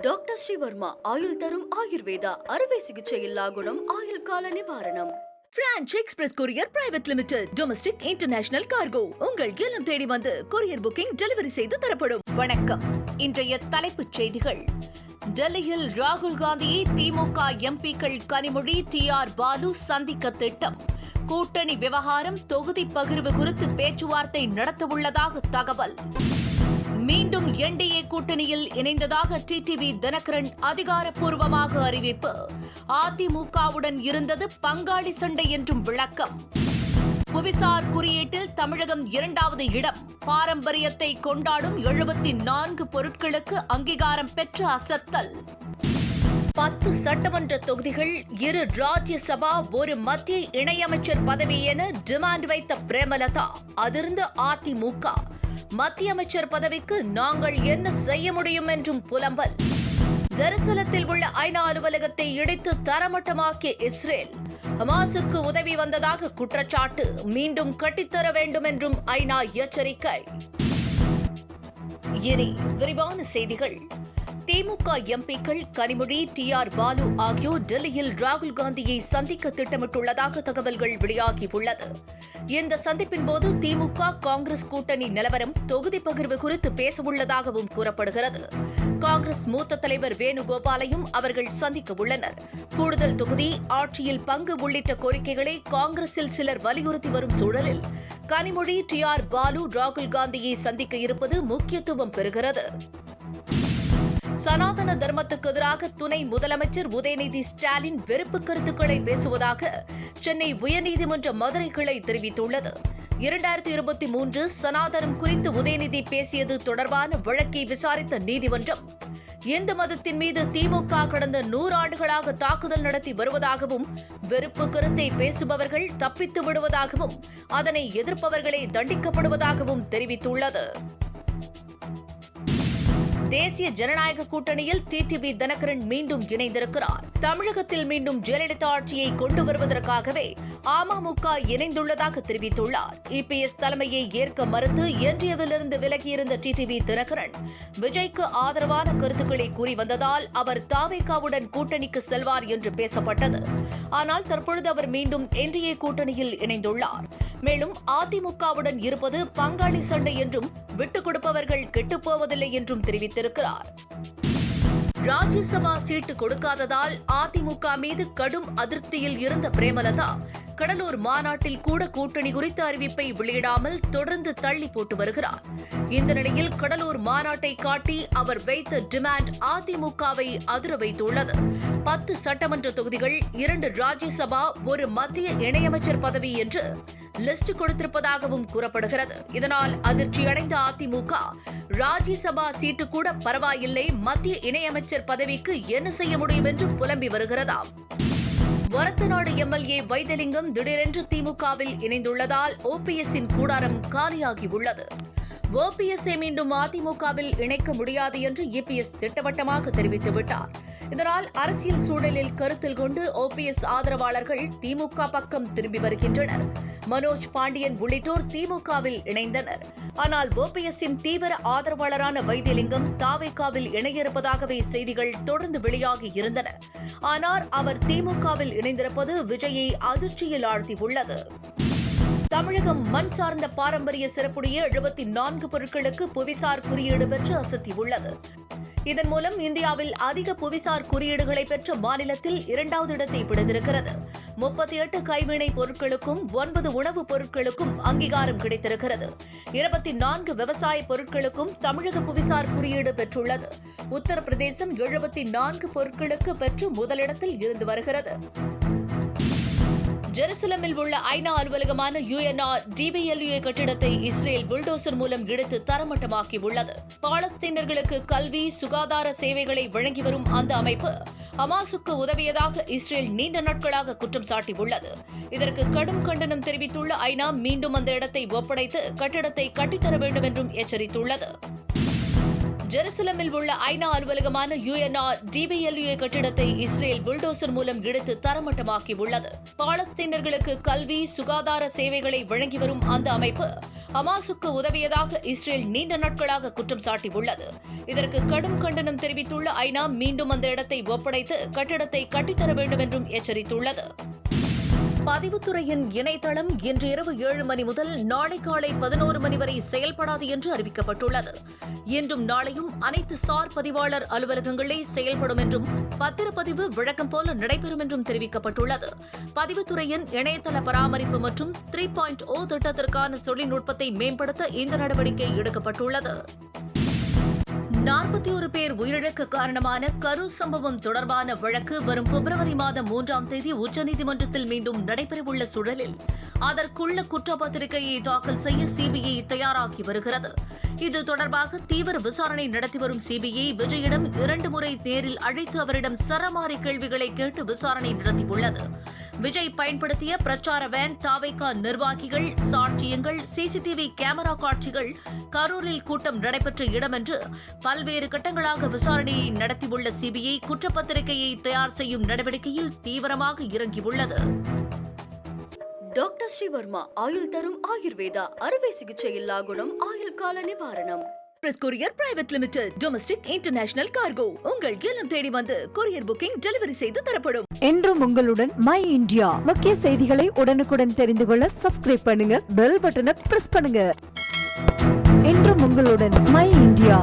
Doctor Sreevarma ஆயுள் தரும் ஆயுர்வேதா அறுவை சிகிச்சையில்லா குணம் ஆயுள் கால நிவாரணம். Branch express courier private limited domestic international cargo உங்கள் இல்லம் தேடி வந்து கொரியர் புக்கிங் டெலிவரி செய்து தரப்படும். வணக்கம். இன்றைய தலைப்புச் செய்திகள். டெல்லியில் ராகுல் காந்தியை திமுக எம்பிக்கள் கனிமொழி, TR பாலு சந்திக்க திட்டம். கூட்டணி விவகாரம், தொகுதி பகிர்வு குறித்து பேச்சுவார்த்தை நடத்தவுள்ளதாக தகவல். மீண்டும் NDA கூட்டணியில் இணைந்ததாக டிடிவி தினகரன் அதிகாரப்பூர்வமாக அறிவிப்பு. அதிமுகவுடன் இருந்தது பங்காளி சண்டை என்றும் விளக்கம். புவிசார் குறியீட்டில் தமிழகம் 2வது இடம். பாரம்பரியத்தை கொண்டாடும் 74 பொருட்களுக்கு அங்கீகாரம் பெற்ற அசத்தல். 10 சட்டமன்ற தொகுதிகள், 2 ராஜ்யசபா, 1 மத்திய இணையமைச்சர் பதவி என டிமாண்ட் வைத்த பிரேமலதா. அதிர்ந்த அதிமுக. மத்திய அமைச்சர் பதவிக்கு நாங்கள் என்ன செய்ய முடியும் என்றும் புலம்பல். ஜெருசலத்தில் உள்ள ஐநா அலுவலகத்தை இடித்து தரமட்டமாக்கிய இஸ்ரேல். ஹமாஸுக்கு உதவி வந்ததாக குற்றச்சாட்டு. மீண்டும் கட்டித்தர வேண்டும் என்றும் ஐநா எச்சரிக்கை. இனி விரிவான செய்திகள். திமுக எம்பிக்கள் கனிமொழி, TR பாலு ஆகியோர் டெல்லியில் ராகுல் காந்தியை சந்திக்க திட்டமிட்டுள்ளதாக தகவல்கள் வெளியாகியுள்ளது. இந்த சந்திப்பின் போது திமுக காங்கிரஸ் கூட்டணி நிலவரம், தொகுதி பகிர்வு குறித்து பேசவுள்ளதாகவும் கூறப்படுகிறது. காங்கிரஸ் மூத்த தலைவர் வேணுகோபாலையும் அவர்கள் சந்திக்க உள்ளனர். கூடுதல் தொகுதி, ஆட்சியில் பங்கு உள்ளிட்ட கோரிக்கைகளை காங்கிரஸில் சிலர் வலியுறுத்தி வரும் சூழலில் கனிமொழி, TR பாலு ராகுல் காந்தியை சந்திக்க இருப்பது முக்கியத்துவம் பெறுகிறது. சனாதன தர்மத்துக்கு எதிராக துணை முதலமைச்சர் உதயநிதி ஸ்டாலின் வெறுப்பு கருத்துக்களை பேசுவதாக சென்னை உயர்நீதிமன்ற மதுரை கிளை தெரிவித்துள்ளது. 2023 சனாதனம் குறித்து உதயநிதி பேசியது தொடர்பான வழக்கை விசாரித்த நீதிமன்றம், இந்து மதத்தின் மீது திமுக கடந்த 100 ஆண்டுகளாக தாக்குதல் நடத்தி வருவதாகவும், வெறுப்பு கருத்தை பேசுபவர்கள் தப்பித்து விடுவதாகவும், அதனை எதிர்ப்பவர்களே தண்டிக்கப்படுவதாகவும் தெரிவித்துள்ளது. தேசிய ஜனநாயக கூட்டணியில் டிடிவி தினகரன் மீண்டும் இணைந்திருக்கிறார். தமிழகத்தில் மீண்டும் ஜெயலலிதா ஆட்சியை கொண்டு வருவதற்காகவே அமமுக இணைந்துள்ளதாக தெரிவித்துள்ளார். EPS தலைமையை ஏற்க மறுத்து என்டிஏவிலிருந்து விலகியிருந்த டிடிவி தினகரன் விஜய்க்கு ஆதரவான கருத்துக்களை கூறி வந்ததால் அவர் தாவேகாவுடன் கூட்டணிக்கு செல்வார் என்று பேசப்பட்டது. ஆனால் தற்பொழுது அவர் மீண்டும் NDA கூட்டணியில் இணைந்துள்ளார். மேலும் அதிமுகவுடன் இருப்பது பங்காளி சண்டை என்றும், விட்டுக் கொடுப்பவர்கள் கெட்டுப்போவதில்லை என்றும் தெரிவித்திருக்கிறார். ராஜ்யசபா சீட்டு கொடுக்காததால் அதிமுக மீது கடும் அதிருப்தியில் இருந்த பிரேமலதா கடலூர் மாநாட்டில் கூட கூட்டணி குறித்த அறிவிப்பை வெளியிடாமல் தொடர்ந்து தள்ளி போட்டு வருகிறார். இந்த நிலையில் கடலூர் மாநாட்டை காட்டி அவர் வைத்த டிமாண்ட் அதிமுகவை அதிர வைத்துள்ளது. 10 சட்டமன்ற தொகுதிகள், 2 ராஜ்யசபா, 1 மத்திய இணையமைச்சர் பதவி என்று லிஸ்ட் கொடுத்திருப்பதாகவும் கூறப்படுகிறது. இதனால் அதிர்ச்சியடைந்த அதிமுக, ராஜ்யசபா சீட்டு கூட பரவாயில்லை, மத்திய இணையமைச்சர் பதவிக்கு என்ன செய்ய முடியும் என்று புலம்பி வருகிறதாம். வரத்தநாடு MLA வைத்திலிங்கம் திடீரென்று திமுகவில் இணைந்துள்ளதால் OPS-இன் கூடாரம் காலியாகியுள்ளது. OPS-ஐ மீண்டும் அதிமுகவில் இணைக்க முடியாது என்று EPS திட்டவட்டமாக தெரிவித்துவிட்டார். இதனால் அரசியல் சூழலில் கருத்தில் கொண்டு OPS ஆதரவாளர்கள் திமுக பக்கம் திரும்பி வருகின்றனர். மனோஜ் பாண்டியன் உள்ளிட்டோர் திமுகவில் இணைந்தனர். ஆனால் OPS-இன் தீவிர ஆதரவாளரான வைத்திலிங்கம் தாவேகாவில் இணைய இருப்பதாகவே செய்திகள் தொடர்ந்து வெளியாகி இருந்தன. ஆனால் அவர் திமுகவில் இணைந்திருப்பது விஜயை அதிர்ச்சியில் ஆழ்த்தியுள்ளது. தமிழகம் மண் சார்ந்த பாரம்பரிய சிறப்புடைய 74 பொருட்களுக்கு புவிசார் குறியீடு பெற்று அசத்தியுள்ளது. இதன் மூலம் இந்தியாவில் அதிக புவிசார் குறியீடுகளை பெற்ற மாநிலத்தில் 2வது இடத்தை பிடித்திருக்கிறது. 38 கைவினை பொருட்களுக்கும் 9 உணவுப் பொருட்களுக்கும் அங்கீகாரம் கிடைத்திருக்கிறது. 24 விவசாய பொருட்களுக்கும் தமிழக புவிசார் குறியீடு பெற்றுள்ளது. உத்தரப்பிரதேசம் 74 பொருட்களுக்கு பெற்று முதலிடத்தில் இருந்து வருகிறது. ஜெருசலமில் உள்ள ஐநா அலுவலகமான UNRWA கட்டிடத்தை இஸ்ரேல் புல்டோசர் மூலம் இடித்து தரமட்டமாக்கியுள்ளது. பாலஸ்தீனர்களுக்கு கல்வி, சுகாதார சேவைகளை வழங்கி வரும் அந்த அமைப்பு ஹமாஸுக்கு உதவியதாக இஸ்ரேல் நீண்ட நாட்களாக குற்றம் சாட்டியுள்ளது. இதற்கு கடும் கண்டனம் தெரிவித்துள்ள ஐநா மீண்டும் அந்த இடத்தை ஒப்படைத்து கட்டிடத்தை கட்டித்தர வேண்டும் என்றும் எச்சரித்துள்ளது. ஜெருசலமில் உள்ள ஐநா அலுவலகமான UNRWA கட்டிடத்தை இஸ்ரேல் புல்டோசர் மூலம் இடித்து தரமட்டமாக்கி உள்ளது. பாலஸ்தீனர்களுக்கு கல்வி, சுகாதார சேவைகளை வழங்கி வரும் அந்த அமைப்பு ஹமாஸுக்கு உதவியதாக இஸ்ரேல் நீண்ட நாட்களாக குற்றம் சாட்டியுள்ளது. இதற்கு கடும் கண்டனம் தெரிவித்துள்ள ஐநா மீண்டும் அந்த இடத்தை ஒப்படைத்து கட்டிடத்தை கட்டித்தர வேண்டும் என்றும் எச்சரித்துள்ளது. பதிவுத்துறையின் இணையதளம் இன்று இரவு 7 மணி முதல் நாளை காலை 11 மணி வரை செயல்படாது என்று அறிவிக்கப்பட்டுள்ளது. இன்றும் நாளையும் அனைத்து சார் பதிவாளர் அலுவலகங்களே செயல்படும் என்றும் பத்திரப்பதிவு வழக்கம் போல நடைபெறும் என்றும் தெரிவிக்கப்பட்டுள்ளது. பதிவுத்துறையின் இணையதள பராமரிப்பு மற்றும் 3.0 திட்டத்திற்கான தொழில்நுட்பத்தை மேம்படுத்த இந்த நடவடிக்கை எடுக்கப்பட்டுள்ளது. 41 பேர் உயிரிழக்க காரணமான கரூர் சம்பவம் தொடர்பான வழக்கு வரும் பிப்ரவரி மாதம் 3ஆம் தேதி உச்சநீதிமன்றத்தில் மீண்டும் நடைபெறவுள்ள சூழலில் அதற்குள்ள குற்றப்பத்திரிகையை தாக்கல் செய்ய சிபிஐ தயாராகி வருகிறது. இது தொடர்பாக தீவிர விசாரணை நடத்தி வரும் சிபிஐ விஜயிடம் 2 முறை நேரில் அழைத்து அவரிடம் சரமாரி கேள்விகளை கேட்டு விசாரணை நடத்தியுள்ளது. விஜய் பயன்படுத்திய பிரச்சார வேன், தாவேகா நிர்வாகிகள், சாட்சியங்கள், சிசிடிவி கேமரா காட்சிகள், கரூரில் கூட்டம் நடைபெற்ற இடம் என்று பல்வேறு கட்டங்களாக விசாரணையை நடத்தியுள்ள சிபிஐ குற்றப்பத்திரிகையை தயார் செய்யும் நடவடிக்கையில் தீவிரமாக இறங்கியுள்ளது. டாக்டர் ஸ்ரீவர்மா ஆயுள் தரும் ஆயுர்வேதா அறுவை சிகிச்சை இல்லா குணம், ஆயுள் கால நிவாரணம். Courier private limited, domestic international cargo. உங்கள் இல்லம் தேடி வந்து கொரியர் புக்கிங் டெலிவரி செய்து தரப்படும். என்றும் உங்களுடன் மை இந்தியா. முக்கிய செய்திகளை உடனுக்குடன் தெரிந்து கொள்ள சப்ஸ்கிரைப் பண்ணுங்க, பெல் பட்டனை பிரஸ் பண்ணுங்க. என்றும் உங்களுடன் மை இந்தியா.